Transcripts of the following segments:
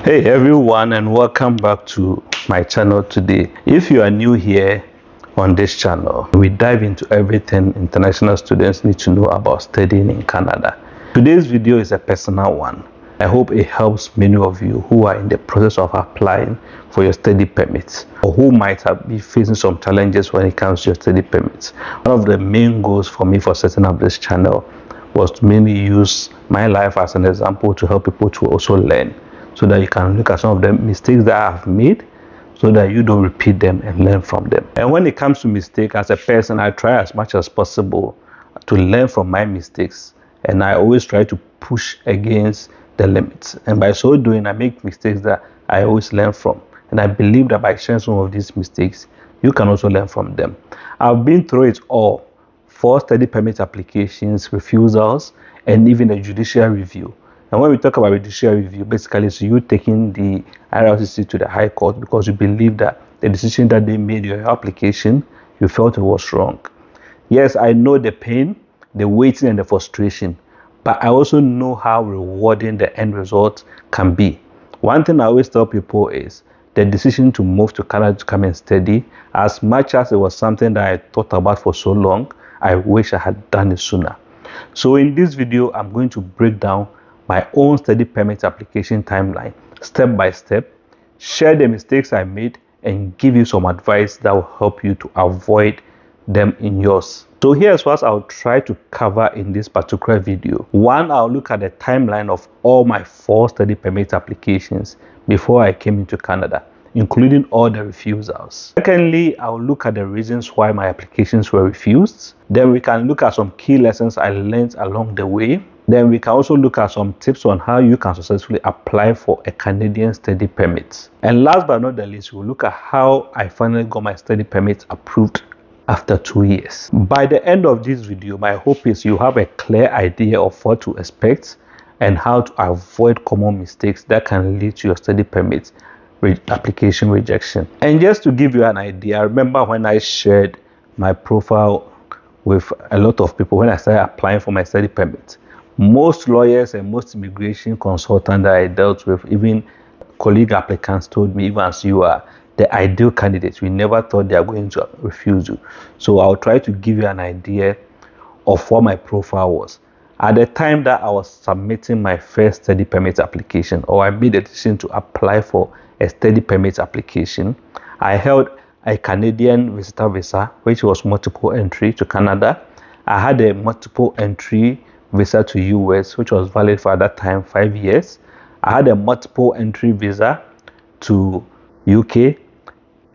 Hey everyone, and welcome back to my channel today. If you are new here on this channel, we dive into everything international students need to know about studying in Canada. Today's video is a personal one. I hope it helps many of you who are in the process of applying for your study permits or who might be facing some challenges when it comes to your study permits. One of the main goals for me for setting up this channel was to mainly use my life as an example to help people to also learn, so that you can look at some of the mistakes that I have made so that you don't repeat them and learn from them. And when it comes to mistake, as a person, I try as much as possible to learn from my mistakes, and I always try to push against the limits. And by so doing, I make mistakes that I always learn from. And I believe that by sharing some of these mistakes, you can also learn from them. I've been through it all: 4 study permit applications, refusals, and even a judicial review. And when we talk about judicial review, basically it's you taking the IRCC to the High Court because you believe that the decision that they made your application, you felt it was wrong. Yes, I know the pain, the waiting, and the frustration, but I also know how rewarding the end result can be. One thing I always tell people is the decision to move to Canada to come and study, as much as it was something that I thought about for so long, I wish I had done it sooner. So in this video, I'm going to break down my own study permit application timeline, step by step, share the mistakes I made, and give you some advice that will help you to avoid them in yours. So here's what I'll try to cover in this particular video. 1, I'll look at the timeline of all my 4 study permit applications before I came into Canada, including all the refusals. Secondly, I'll look at the reasons why my applications were refused. Then we can look at some key lessons I learned along the way. Then we can also look at some tips on how you can successfully apply for a Canadian study permit. And last but not the least, we'll look at how I finally got my study permit approved after 2 years. By the end of this video, my hope is you have a clear idea of what to expect and how to avoid common mistakes that can lead to your study permit application rejection. And just to give you an idea, I remember when I shared my profile with a lot of people when I started applying for my study permit. Most lawyers and most immigration consultants that I dealt with, even colleague applicants, told me, even as you are the ideal candidate, we never thought they are going to refuse you. So I'll try to give you an idea of what my profile was. At the time that I was submitting my first study permit application, or I made a decision to apply for a study permit application, I held a Canadian visitor visa, which was multiple entry to Canada. I had a multiple entry visa to US, which was valid for at that time 5 years. I had a multiple entry visa to UK,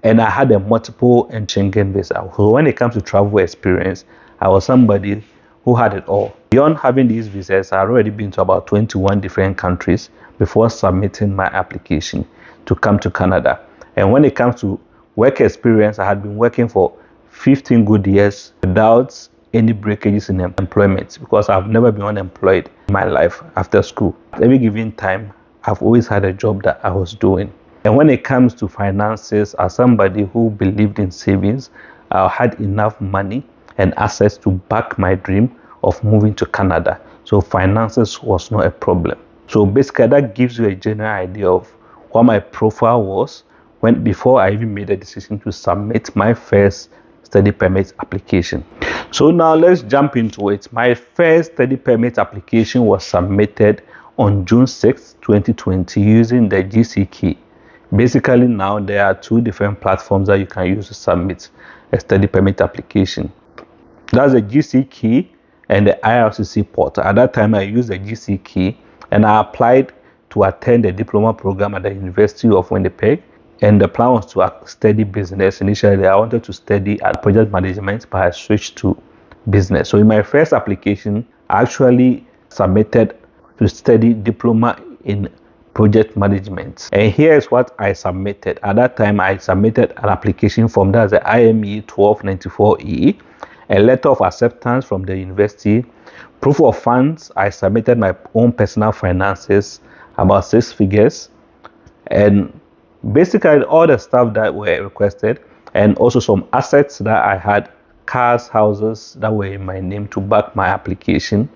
and I had a multiple and Schengen visa. So when it comes to travel experience, I was somebody who had it all. Beyond having these visas, I had already been to about 21 different countries before submitting my application to come to Canada. And when it comes to work experience, I had been working for 15 good years without any breakages in employment, because I've never been unemployed in my life after school. At every given time, I've always had a job that I was doing. And when it comes to finances, as somebody who believed in savings, I had enough money and access to back my dream of moving to Canada. So finances was not a problem. So basically that gives you a general idea of what my profile was before I even made a decision to submit my first study permit application. So now let's jump into it. My first study permit application was submitted on June 6, 2020 using the GC key. Basically now there are 2 different platforms that you can use to submit a study permit application. That's the GC key and the IRCC portal. At that time I used the GC key and I applied to attend a diploma program at the University of Winnipeg. And the plan was to study business. Initially, I wanted to study at project management, but I switched to business. So in my first application, I actually submitted to study diploma in project management. And here's what I submitted. At that time, I submitted an application form, that's the IME 1294E, a letter of acceptance from the university, proof of funds. I submitted my own personal finances, about 6 figures, and basically all the stuff that were requested, and also some assets that I had, cars, houses that were in my name to back my application.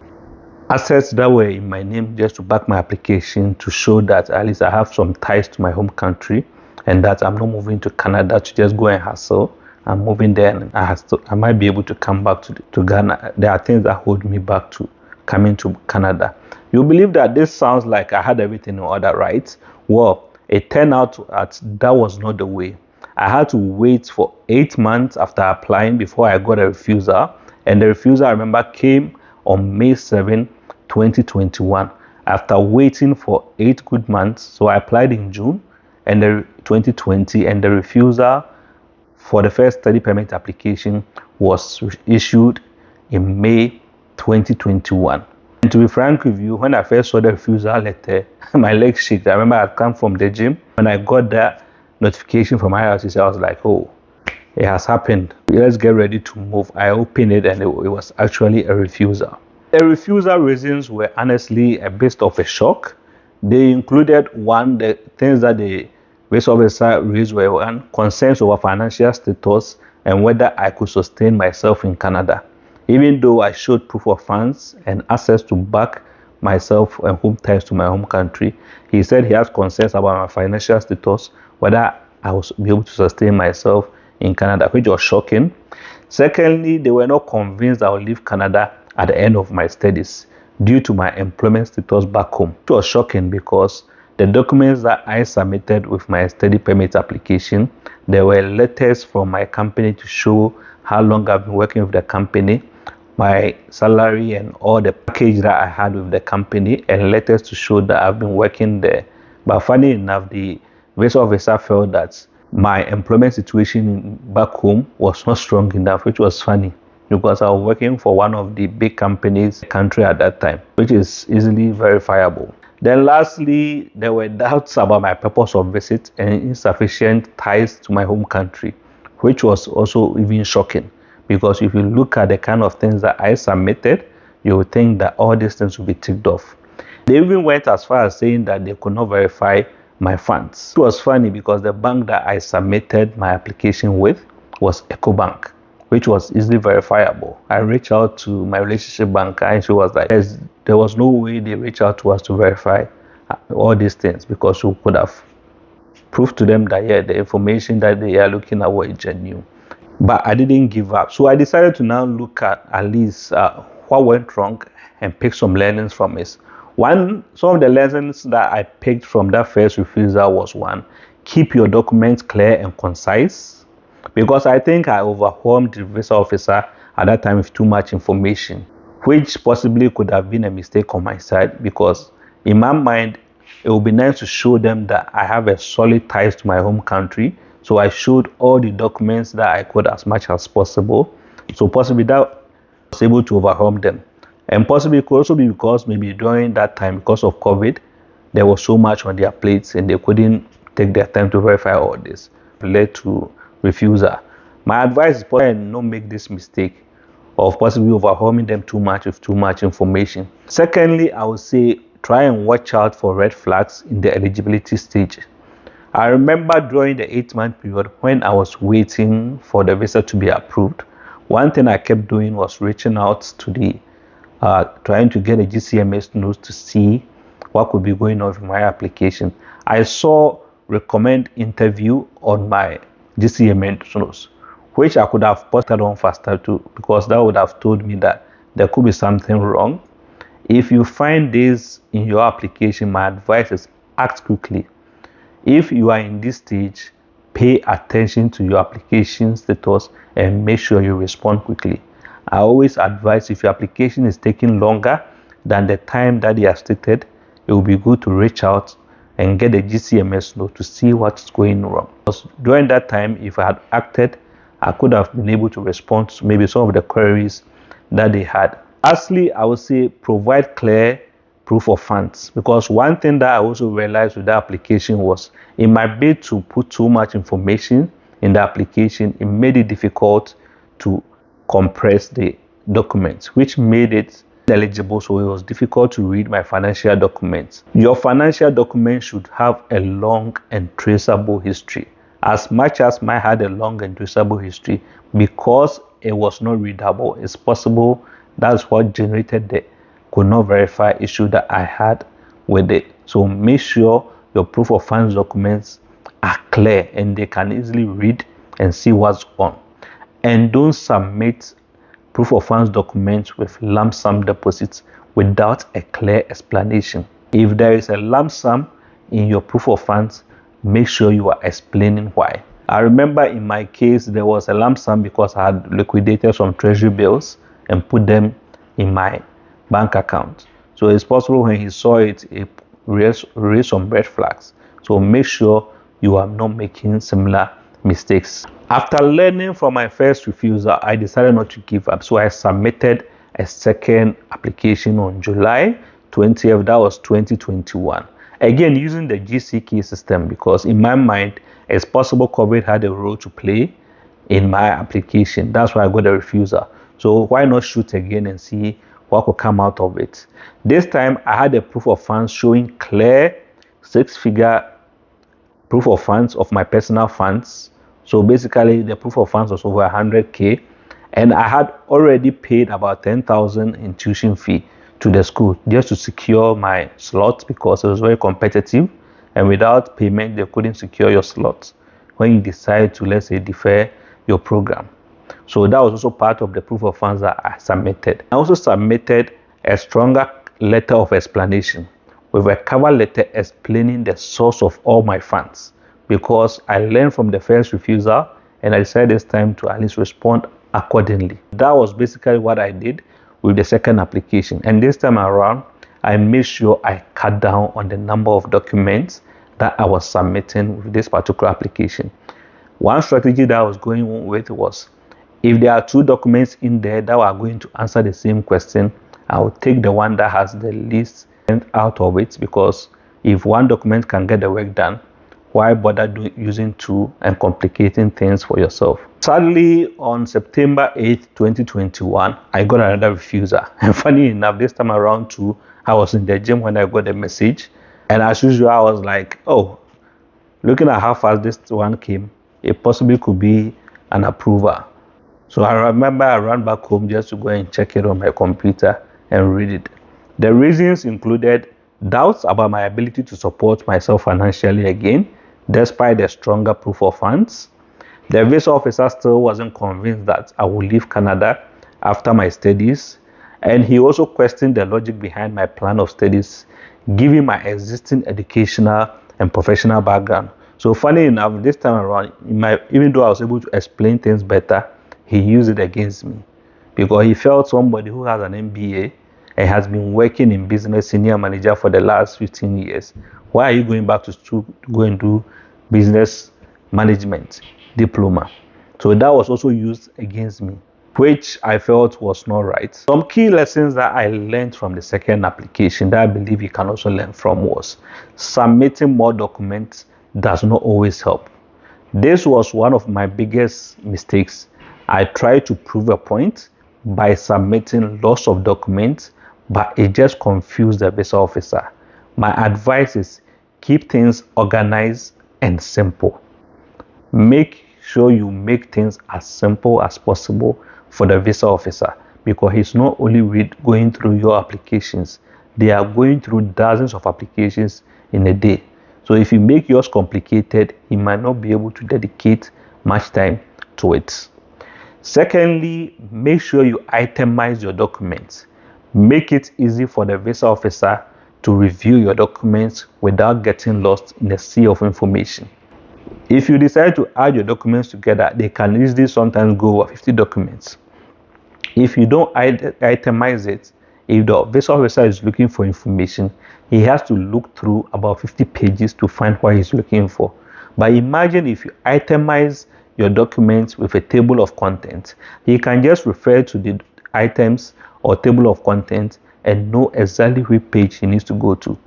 assets that were in my name just to back my application to show that at least I have some ties to my home country and that I'm not moving to Canada to just go and hustle. I'm moving there and I might be able to come back to Ghana. There are things that hold me back to coming to Canada. You believe that this sounds like I had everything in order, right? Well, it turned out that was not the way. I had to wait for 8 months after applying before I got a refusal. And the refusal, I remember, came on May 7, 2021. After waiting for 8 good months, so I applied in June and the 2020, and the refusal for the first study permit application was issued in May 2021. And to be frank with you, when I first saw the refusal letter, my legs shook. I remember I'd come from the gym. When I got that notification from IRCC, I was like, oh, it has happened. Let's get ready to move. I opened it and it was actually a refusal. The refusal reasons were honestly a bit of a shock. They included the things that the visa officer raised were one, concerns over financial status and whether I could sustain myself in Canada. Even though I showed proof of funds and access to back myself and home ties to my home country, he said he has concerns about my financial status, whether I was be able to sustain myself in Canada, which was shocking. Secondly, they were not convinced I would leave Canada at the end of my studies due to my employment status back home. It was shocking because the documents that I submitted with my study permit application, there were letters from my company to show how long I've been working with the company, my salary and all the package that I had with the company, and letters to show that I've been working there. But funny enough, the visa officer felt that my employment situation back home was not strong enough, which was funny because I was working for one of the big companies in the country at that time, which is easily verifiable. Then lastly, there were doubts about my purpose of visit and insufficient ties to my home country, which was also even shocking because if you look at the kind of things that I submitted, you would think that all these things would be ticked off. They even went as far as saying that they could not verify my funds. It was funny because the bank that I submitted my application with was EcoBank, which was easily verifiable. I reached out to my relationship banker and she was like, there was no way they reached out to us to verify all these things because we could have proved to them that the information that they are looking at was genuine. But I didn't give up. So I decided to now look at least what went wrong and pick some learnings from it. Some of the lessons that I picked from that first refusal was one, keep your documents clear and concise, because I think I overwhelmed the visa officer at that time with too much information, which possibly could have been a mistake on my side because in my mind, it would be nice to show them that I have a solid ties to my home country. So I showed all the documents that I could as much as possible. So possibly that was able to overwhelm them. And possibly it could also be because maybe during that time, because of COVID, there was so much on their plates and they couldn't take their time to verify all this. It led to refusal. My advice is possibly not make this mistake of possibly overwhelming them too much with too much information. Secondly, I would say try and watch out for red flags in the eligibility stage. I remember during the 8-month period when I was waiting for the visa to be approved, one thing I kept doing was reaching out to trying to get a GCMS notes to see what could be going on with my application. I saw recommend interview on my GCMS notes, which I could have posted on faster too, because that would have told me that there could be something wrong. If you find this in your application, my advice is act quickly. If you are in this stage, pay attention to your application status and make sure you respond quickly. I always advise if your application is taking longer than the time that they have stated, it will be good to reach out and get a GCMS note to see what's going wrong. Because during that time, if I had acted, I could have been able to respond to maybe some of the queries that they had. Lastly, I would say provide clear proof of funds, because one thing that I also realized with the application was in my bid to put too much information in the application, it made it difficult to compress the documents, which made it eligible, so it was difficult to read my financial documents. Your financial documents should have a long and traceable history. As much as mine had a long and traceable history, because it was not readable, it's possible that's what generated the could not verify issue that I had with it. So make sure your proof of funds documents are clear and they can easily read and see what's on. And don't submit proof of funds documents with lump sum deposits without a clear explanation. If there is a lump sum in your proof of funds, make sure you are explaining why. I remember in my case, there was a lump sum because I had liquidated some treasury bills and put them in my bank account. So it's possible when he saw it, it raised some red flags. So make sure you are not making similar mistakes. After learning from my first refusal, I decided not to give up. So I submitted a second application on July 20th, that was 2021. Again, using the GCK system, because in my mind, it's possible COVID had a role to play in my application. That's why I got a refusal. So why not shoot again and see what could come out of it? This time, I had a proof of funds showing clear 6-figure proof of funds of my personal funds. So basically, the proof of funds was over 100K, and I had already paid about 10,000 in tuition fee to the school just to secure my slots because it was very competitive, and without payment they couldn't secure your slots when you decide to, let's say, defer your program. So that was also part of the proof of funds that I submitted. I also submitted a stronger letter of explanation with a cover letter explaining the source of all my funds, because I learned from the first refusal and I decided this time to at least respond accordingly. That was basically what I did with the second application, and this time around I made sure I cut down on the number of documents that I was submitting with this particular application. One strategy that I was going with was, if there are 2 documents in there that are going to answer the same question, I will take the one that has the least out of it, because if one document can get the work done, why bother using 2 and complicating things for yourself? Sadly, on September 8th, 2021, I got another refusal. And funny enough, this time around too, I was in the gym when I got the message. And as usual, I was like, oh, looking at how fast this one came, it possibly could be an approval. So I remember I ran back home just to go and check it on my computer and read it. The reasons included doubts about my ability to support myself financially again, despite the stronger proof of funds. The visa officer still wasn't convinced that I would leave Canada after my studies, and he also questioned the logic behind my plan of studies, given my existing educational and professional background. So funny enough, this time around, even though I was able to explain things better, he used it against me, because he felt somebody who has an MBA and has been working in business senior manager for the last 15 years. Why are you going back to school to go and do business management diploma? So that was also used against me, which I felt was not right. Some key lessons that I learned from the second application that I believe you can also learn from was, submitting more documents does not always help. This was one of my biggest mistakes. I tried to prove a point by submitting lots of documents, but it just confused the visa officer. My advice is, keep things organized and simple. Make sure you make things as simple as possible for the visa officer, because he's not only going through your applications, they are going through dozens of applications in a day. So if you make yours complicated, he might not be able to dedicate much time to it. Secondly, make sure you itemize your documents. Make it easy for the visa officer to review your documents without getting lost in a sea of information. If you decide to add your documents together, they can easily sometimes go over 50 documents. If you don't itemize it, if the visa officer is looking for information, he has to look through about 50 pages to find what he's looking for. But imagine if you itemize your documents with a table of contents, he can just refer to the items or table of contents and know exactly which page he needs to go to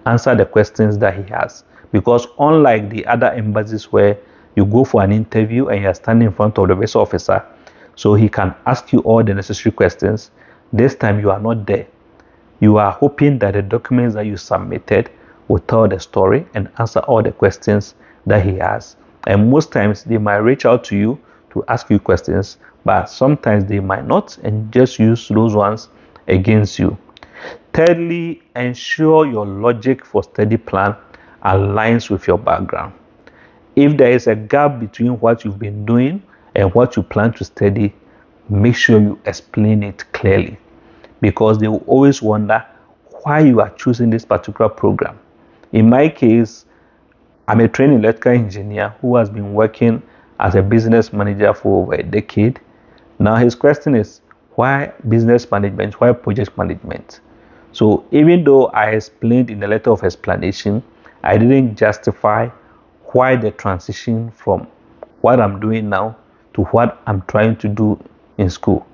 answer the questions that he has. Because unlike the other embassies where you go for an interview and you're standing in front of the visa officer, so he can ask you all the necessary questions, this time you are not there. You are hoping that the documents that you submitted will tell the story and answer all the questions that he has. And most times they might reach out to you to ask you questions, but sometimes they might not and just use those ones against you. Thirdly, ensure your logic for study plan aligns with your background. If there is a gap between what you've been doing and what you plan to study, make sure you explain it clearly, because they will always wonder why you are choosing this particular program. In my case, I'm a trained electrical engineer who has been working as a business manager for over a decade. Now his question is, why business management? Why project management? So even though I explained in the letter of explanation, I didn't justify why the transition from what I'm doing now to what I'm trying to do in school.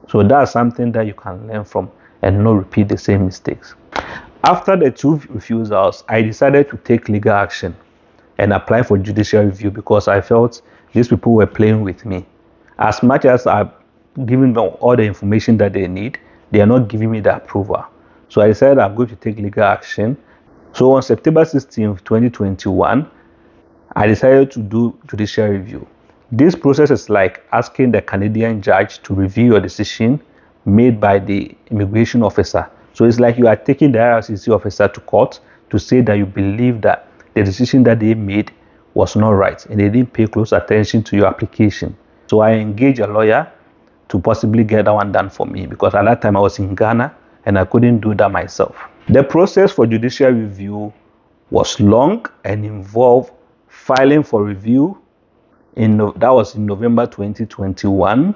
So that's something that you can learn from and not repeat the same mistakes. After the 2 refusals, I decided to take legal action and apply for judicial review, because I felt these people were playing with me. As much as I've given them all the information that they need, they are not giving me the approval. So I decided I'm going to take legal action. So on September 16th, 2021, I decided to do judicial review. This process is like asking the Canadian judge to review your decision made by the immigration officer. So it's like you are taking the IRCC officer to court to say that you believe that the decision that they made was not right and they didn't pay close attention to your application. So I engaged a lawyer to possibly get that one done for me, because at that time I was in Ghana and I couldn't do that myself. The process for judicial review was long and involved filing for review that was in November 2021,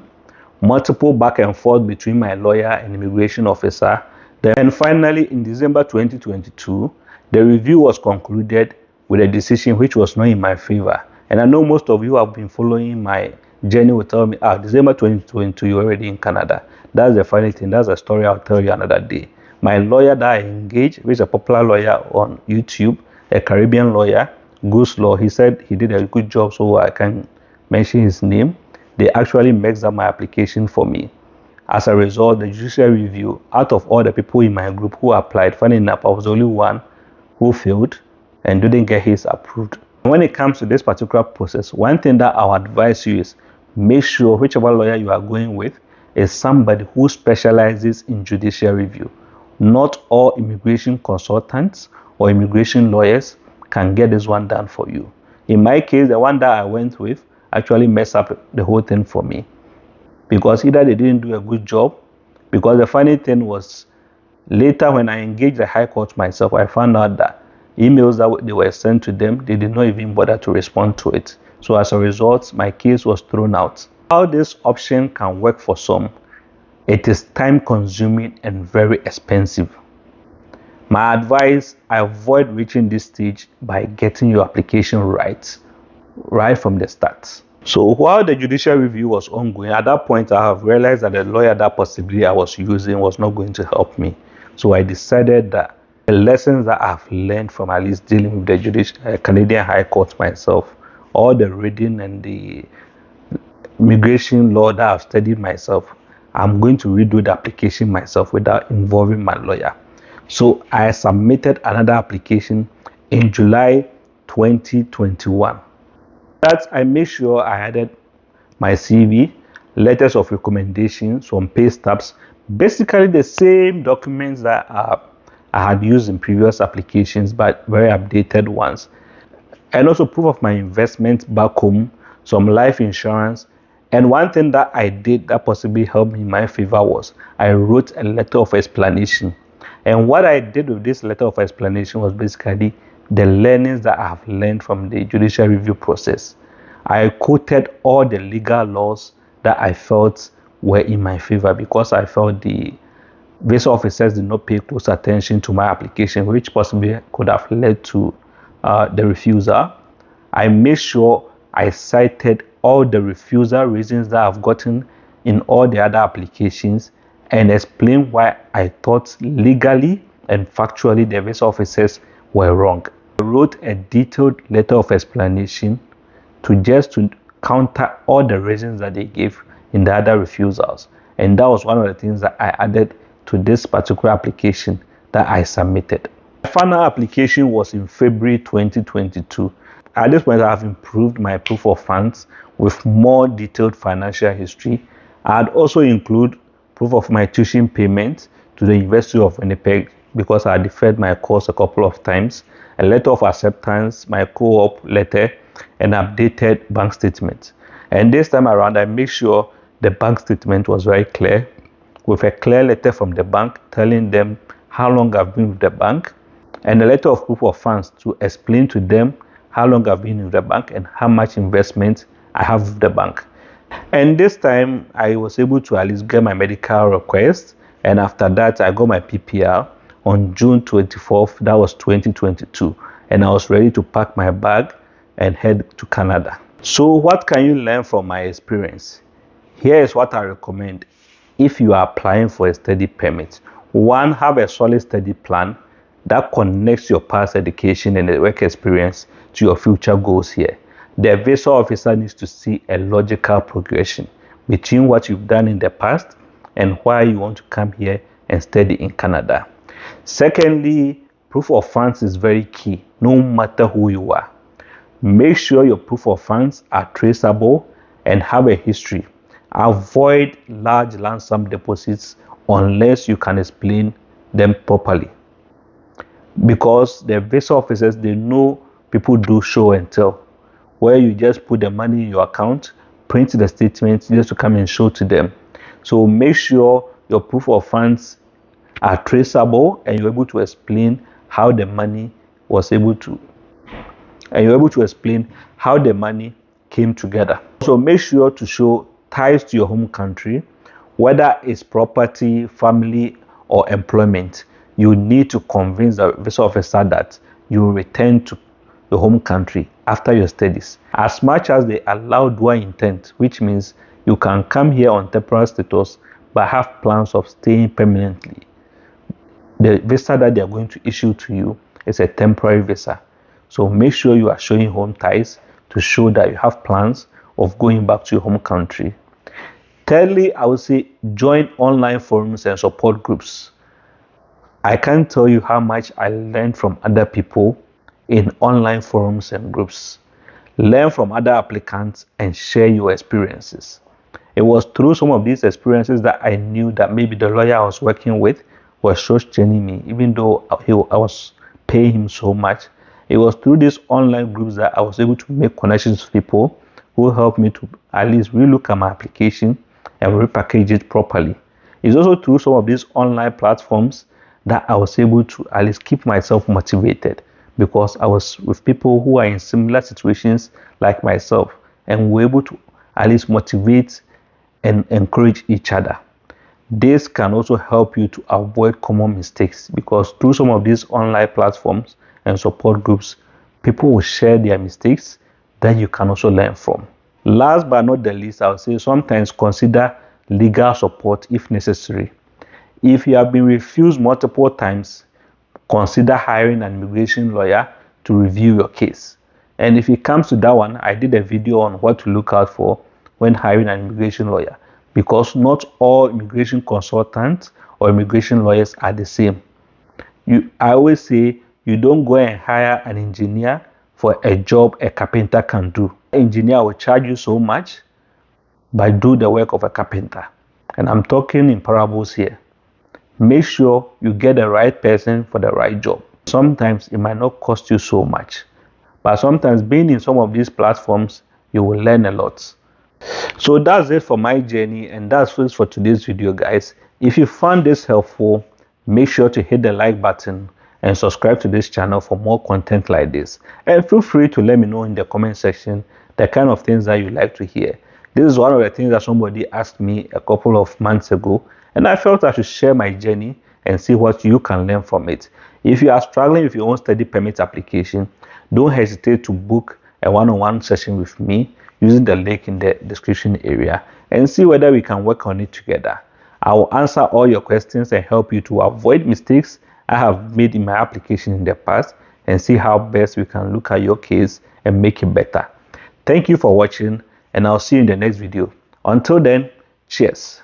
multiple back and forth between my lawyer and immigration officer. Then finally in December 2022, the review was concluded with a decision which was not in my favor. And I know most of you have been following my journey will tell me, December 2022, you're already in Canada. That's the funny thing. That's a story I'll tell you another day. My lawyer that I engaged, which is a popular lawyer on YouTube, a Caribbean lawyer, Goose Law, he said he did a good job, so I can mention his name. They actually mixed up my application for me. As a result, the judicial review, out of all the people in my group who applied, funny enough, I was the only one who failed and didn't get his approved. When it comes to this particular process, one thing that I'll advise you is make sure whichever lawyer you are going with is somebody who specializes in judicial review. Not all immigration consultants or immigration lawyers can get this one done for you. In my case, the one that I went with actually messed up the whole thing for me, because either they didn't do a good job, because the funny thing was, later when I engaged the High Court myself, I found out that emails that they were sent to them, they did not even bother to respond to it. So as a result, my case was thrown out. How this option can work for some, it is time consuming and very expensive. My advice, avoid reaching this stage by getting your application right from the start. So while the judicial review was ongoing, at that point I have realized that the lawyer that possibly I was using was not going to help me. So I decided that the lessons that I've learned from at least dealing with the Canadian High Court myself, all the reading and the immigration law that I've studied myself, I'm going to redo the application myself without involving my lawyer. So I submitted another application in July 2021. That I made sure I added my CV, letters of recommendation, some pay stubs, basically the same documents that I had used in previous applications, but very updated ones. And also proof of my investment back home, some life insurance. And one thing that I did that possibly helped me in my favor was I wrote a letter of explanation. And what I did with this letter of explanation was basically the learnings that I have learned from the judicial review process. I quoted all the legal laws that I felt were in my favor, because I felt the visa officers did not pay close attention to my application, which possibly could have led to the refusal. I made sure I cited all the refusal reasons that I've gotten in all the other applications and explained why I thought legally and factually the visa officers were wrong. I wrote a detailed letter of explanation to counter all the reasons that they gave in the other refusals. And that was one of the things that I added to this particular application that I submitted. The final application was in February 2022. At this point, I have improved my proof of funds with more detailed financial history. I'd also include proof of my tuition payment to the University of Winnipeg because I deferred my course a couple of times, a letter of acceptance, my co-op letter, and updated bank statement. And this time around, I made sure the bank statement was very clear, with a clear letter from the bank telling them how long I've been with the bank, and a letter of proof of funds to explain to them how long I've been in the bank and how much investment I have with the bank. And this time I was able to at least get my medical request, and after that I got my PPR on June 24th, that was 2022, and I was ready to pack my bag and head to Canada. So what can you learn from my experience? Here is what I recommend if you are applying for a study permit. 1, have a solid study plan that connects your past education and the work experience to your future goals here. The visa officer needs to see a logical progression between what you've done in the past and why you want to come here and study in Canada. Secondly, proof of funds is very key, no matter who you are. Make sure your proof of funds are traceable and have a history. Avoid large lump sum deposits unless you can explain them properly. Because the visa officers, they know people do show and tell, where you just put the money in your account, print the statement just to come and show to them. So make sure your proof of funds are traceable and you're able to explain how the money was able to, and you're able to explain how the money came together. So make sure to show ties to your home country, whether it's property, family, or employment. You need to convince the visa officer that you will return to your home country after your studies, as much as they allow dual intent, which means you can come here on temporary status but have plans of staying permanently. The visa that they are going to issue to you is a temporary visa. So make sure you are showing home ties to show that you have plans of going back to your home country. Thirdly, I would say join online forums and support groups. I can't tell you how much I learned from other people in online forums and groups. Learn from other applicants and share your experiences. It was through some of these experiences that I knew that maybe the lawyer I was working with was short-changing me, even though I was paying him so much. It was through these online groups that I was able to make connections with people who helped me to at least relook at my application and repackage it properly. It's also through some of these online platforms that I was able to at least keep myself motivated, because I was with people who are in similar situations like myself, and we're able to at least motivate and encourage each other. This can also help you to avoid common mistakes, because through some of these online platforms and support groups, people will share their mistakes that you can also learn from. Last but not the least, I would say sometimes consider legal support if necessary. If you have been refused multiple times, consider hiring an immigration lawyer to review your case. And if it comes to that one, I did a video on what to look out for when hiring an immigration lawyer, because not all immigration consultants or immigration lawyers are the same. I always say you don't go and hire an engineer for a job a carpenter can do. An engineer will charge you so much, but do the work of a carpenter. And I'm talking in parables here. Make sure you get the right person for the right job. Sometimes it might not cost you so much, but sometimes being in some of these platforms, you will learn a lot. So that's it for my journey, and that's it for today's video, guys. If you found this helpful, make sure to hit the like button and subscribe to this channel for more content like this. And feel free to let me know in the comment section the kind of things that you like to hear. This is one of the things that somebody asked me a couple of months ago, and I felt I should share my journey and see what you can learn from it. If you are struggling with your own study permit application, don't hesitate to book a one-on-one session with me using the link in the description area and see whether we can work on it together. I will answer all your questions and help you to avoid mistakes I have made in my application in the past, and see how best we can look at your case and make it better. Thank you for watching, and I'll see you in the next video. Until then, cheers.